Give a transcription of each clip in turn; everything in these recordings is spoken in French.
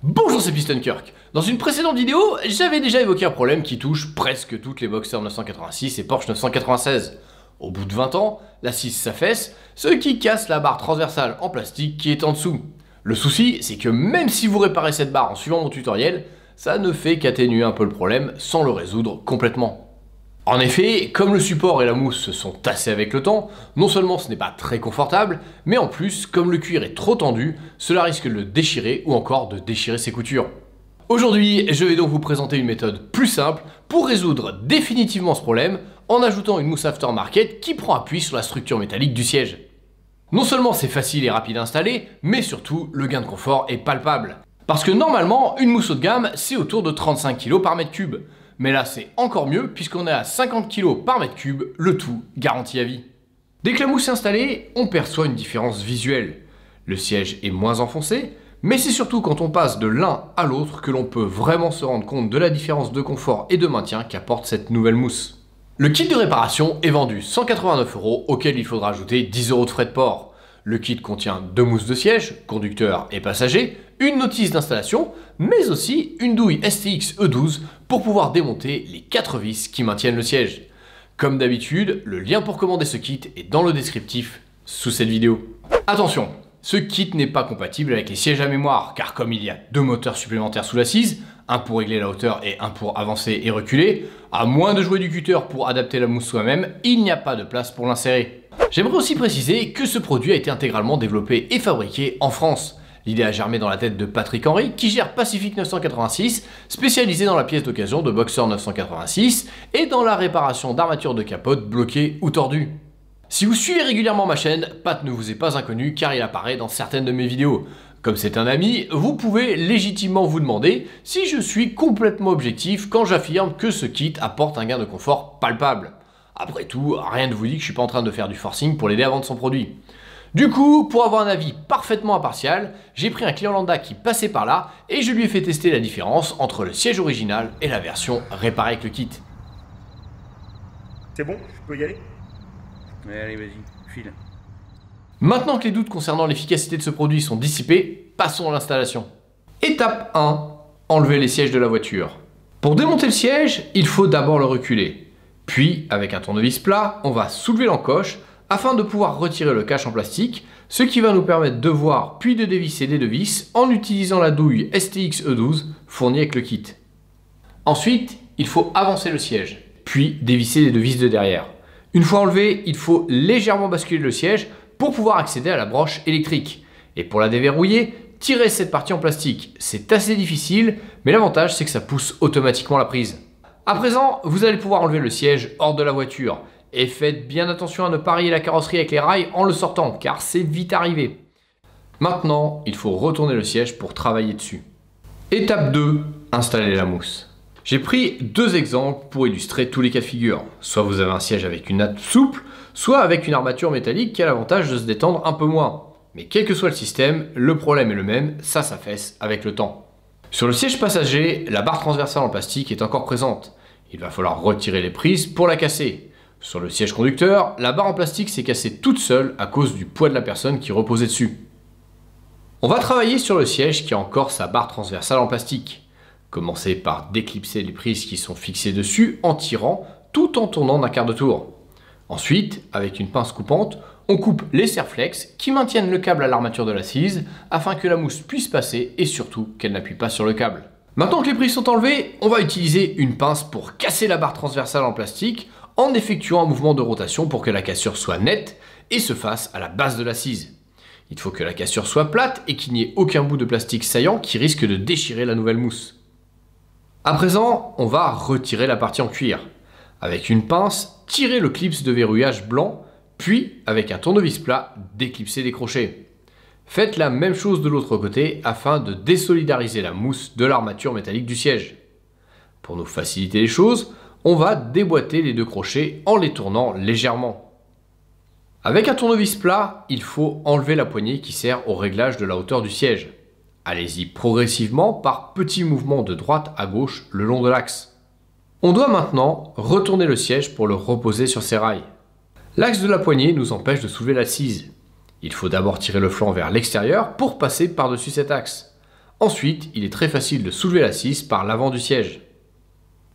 Bonjour, c'est PistonKirk. Dans une précédente vidéo, j'avais déjà évoqué un problème qui touche presque toutes les Boxster 986 et Porsche 996. Au bout de 20 ans, l'assise s'affaisse, ce qui casse la barre transversale en plastique qui est en dessous. Le souci, c'est que même si vous réparez cette barre en suivant mon tutoriel, ça ne fait qu'atténuer un peu le problème sans le résoudre complètement. En effet, comme le support et la mousse se sont tassés avec le temps, non seulement ce n'est pas très confortable, mais en plus, comme le cuir est trop tendu, cela risque de le déchirer ou encore de déchirer ses coutures. Aujourd'hui, je vais donc vous présenter une méthode plus simple pour résoudre définitivement ce problème en ajoutant une mousse aftermarket qui prend appui sur la structure métallique du siège. Non seulement c'est facile et rapide à installer, mais surtout le gain de confort est palpable. Parce que normalement, une mousse haut de gamme, c'est autour de 35 kg par mètre cube. Mais là c'est encore mieux puisqu'on est à 50 kg par mètre cube, le tout garanti à vie. Dès que la mousse est installée, on perçoit une différence visuelle. Le siège est moins enfoncé, mais c'est surtout quand on passe de l'un à l'autre que l'on peut vraiment se rendre compte de la différence de confort et de maintien qu'apporte cette nouvelle mousse. Le kit de réparation est vendu 189 € auquel il faudra ajouter 10 € de frais de port. Le kit contient 2 mousses de siège, conducteur et passager, une notice d'installation, mais aussi une douille STX E12 pour pouvoir démonter les 4 vis qui maintiennent le siège. Comme d'habitude, le lien pour commander ce kit est dans le descriptif sous cette vidéo. Attention, ce kit n'est pas compatible avec les sièges à mémoire, car comme il y a 2 moteurs supplémentaires sous l'assise, un pour régler la hauteur et un pour avancer et reculer, à moins de jouer du cutter pour adapter la mousse soi-même, il n'y a pas de place pour l'insérer. J'aimerais aussi préciser que ce produit a été intégralement développé et fabriqué en France. L'idée a germé dans la tête de Patrick Henry, qui gère Pacific 986, spécialisé dans la pièce d'occasion de Boxster 986 et dans la réparation d'armatures de capote bloquées ou tordues. Si vous suivez régulièrement ma chaîne, Pat ne vous est pas inconnu car il apparaît dans certaines de mes vidéos. Comme c'est un ami, vous pouvez légitimement vous demander si je suis complètement objectif quand j'affirme que ce kit apporte un gain de confort palpable. Après tout, rien ne vous dit que je suis pas en train de faire du forcing pour l'aider à vendre son produit. Du coup, pour avoir un avis parfaitement impartial, j'ai pris un client lambda qui passait par là et je lui ai fait tester la différence entre le siège original et la version réparée avec le kit. C'est bon? Je peux y aller? Ouais, allez, vas-y, file. Maintenant que les doutes concernant l'efficacité de ce produit sont dissipés, passons à l'installation. Étape 1. Enlever les sièges de la voiture. Pour démonter le siège, il faut d'abord le reculer. Puis, avec un tournevis plat, on va soulever l'encoche afin de pouvoir retirer le cache en plastique, ce qui va nous permettre de voir puis de dévisser les deux vis en utilisant la douille STX E12 fournie avec le kit. Ensuite, il faut avancer le siège, puis dévisser les deux vis de derrière. Une fois enlevé, il faut légèrement basculer le siège pour pouvoir accéder à la broche électrique. Et pour la déverrouiller, tirer cette partie en plastique. C'est assez difficile, mais l'avantage c'est que ça pousse automatiquement la prise. À présent, vous allez pouvoir enlever le siège hors de la voiture. Et faites bien attention à ne pas rayer la carrosserie avec les rails en le sortant, car c'est vite arrivé. Maintenant, il faut retourner le siège pour travailler dessus. Étape 2, installer la mousse. J'ai pris 2 exemples pour illustrer tous les cas de figure. Soit vous avez un siège avec une natte souple, soit avec une armature métallique qui a l'avantage de se détendre un peu moins. Mais quel que soit le système, le problème est le même, ça s'affaisse avec le temps. Sur le siège passager, la barre transversale en plastique est encore présente. Il va falloir retirer les prises pour la casser. Sur le siège conducteur, la barre en plastique s'est cassée toute seule à cause du poids de la personne qui reposait dessus. On va travailler sur le siège qui a encore sa barre transversale en plastique. Commencez par déclipser les prises qui sont fixées dessus en tirant tout en tournant d'un quart de tour. Ensuite, avec une pince coupante, on coupe les serre-flex qui maintiennent le câble à l'armature de l'assise afin que la mousse puisse passer et surtout qu'elle n'appuie pas sur le câble. Maintenant que les prises sont enlevées, on va utiliser une pince pour casser la barre transversale en plastique en effectuant un mouvement de rotation pour que la cassure soit nette et se fasse à la base de l'assise. Il faut que la cassure soit plate et qu'il n'y ait aucun bout de plastique saillant qui risque de déchirer la nouvelle mousse. À présent, on va retirer la partie en cuir. Avec une pince, tirez le clips de verrouillage blanc, puis avec un tournevis plat, déclipsez les crochets. Faites la même chose de l'autre côté afin de désolidariser la mousse de l'armature métallique du siège. Pour nous faciliter les choses, on va déboîter les 2 crochets en les tournant légèrement. Avec un tournevis plat, il faut enlever la poignée qui sert au réglage de la hauteur du siège. Allez-y progressivement par petits mouvements de droite à gauche le long de l'axe. On doit maintenant retourner le siège pour le reposer sur ses rails. L'axe de la poignée nous empêche de soulever l'assise. Il faut d'abord tirer le flanc vers l'extérieur pour passer par-dessus cet axe. Ensuite, il est très facile de soulever l'assise par l'avant du siège.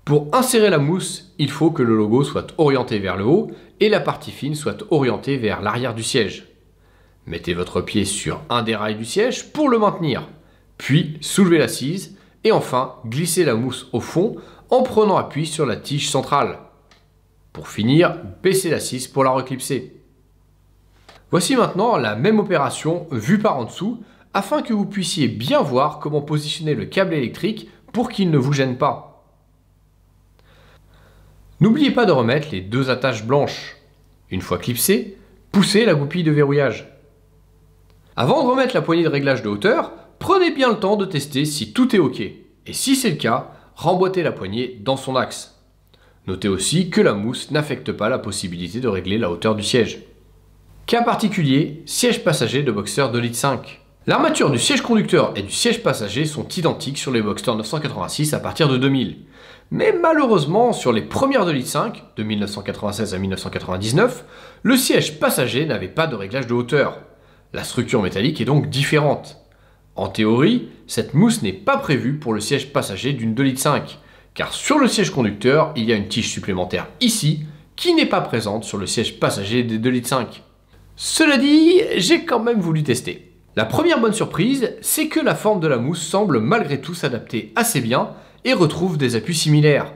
Pour insérer la mousse, il faut que le logo soit orienté vers le haut et la partie fine soit orientée vers l'arrière du siège. Mettez votre pied sur un des rails du siège pour le maintenir, puis soulevez l'assise et enfin glissez la mousse au fond en prenant appui sur la tige centrale. Pour finir, baissez l'assise pour la reclipser. Voici maintenant la même opération vue par en dessous afin que vous puissiez bien voir comment positionner le câble électrique pour qu'il ne vous gêne pas. N'oubliez pas de remettre les deux attaches blanches. Une fois clipsées, poussez la goupille de verrouillage. Avant de remettre la poignée de réglage de hauteur, prenez bien le temps de tester si tout est OK. Et si c'est le cas, remboîtez la poignée dans son axe. Notez aussi que la mousse n'affecte pas la possibilité de régler la hauteur du siège. Cas particulier, siège passager de Boxster 2,5 litres. L'armature du siège conducteur et du siège passager sont identiques sur les Boxster 986 à partir de 2000. Mais malheureusement, sur les premières 2,5 litres, de 1996 à 1999, le siège passager n'avait pas de réglage de hauteur. La structure métallique est donc différente. En théorie, cette mousse n'est pas prévue pour le siège passager d'une 2,5 litres, car sur le siège conducteur, il y a une tige supplémentaire ici, qui n'est pas présente sur le siège passager des 2,5 litres. Cela dit, j'ai quand même voulu tester. La première bonne surprise, c'est que la forme de la mousse semble malgré tout s'adapter assez bien et retrouve des appuis similaires.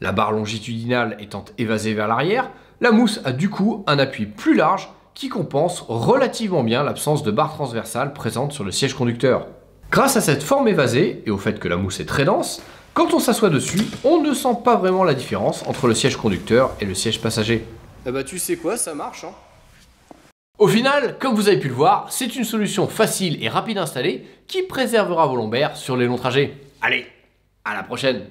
La barre longitudinale étant évasée vers l'arrière, la mousse a du coup un appui plus large qui compense relativement bien l'absence de barre transversale présente sur le siège conducteur. Grâce à cette forme évasée et au fait que la mousse est très dense, quand on s'assoit dessus, on ne sent pas vraiment la différence entre le siège conducteur et le siège passager. Eh bah tu sais quoi, ça marche hein. Au final, comme vous avez pu le voir, c'est une solution facile et rapide à installer qui préservera vos lombaires sur les longs trajets. Allez, à la prochaine!